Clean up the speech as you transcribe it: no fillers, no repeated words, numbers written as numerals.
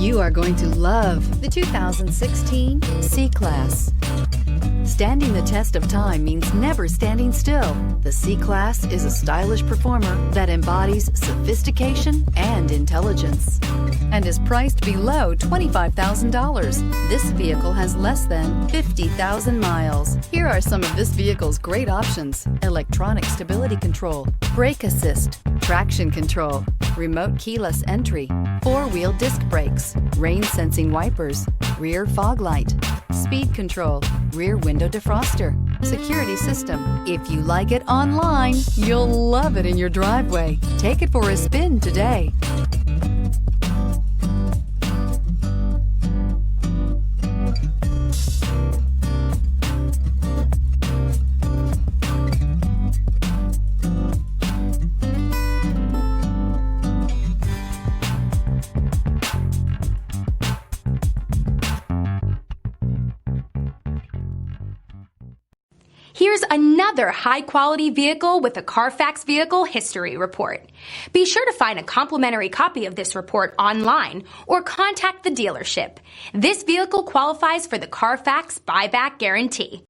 You are going to love the 2016 C-Class. Standing the test of time means never standing still. The C-Class is a stylish performer that embodies sophistication and intelligence and is priced below $25,000. This vehicle has less than 50,000 miles. Here are some of this vehicle's great options: electronic stability control, brake assist, traction control, remote keyless entry, four-wheel disc brakes, rain-sensing wipers, rear fog light, speed control, rear window defroster, security system. If you like it online, you'll love it in your driveway. Take it for a spin today. Here's another high-quality vehicle with a Carfax Vehicle History Report. Be sure to find a complimentary copy of this report online or contact the dealership. This vehicle qualifies for the Carfax Buyback Guarantee.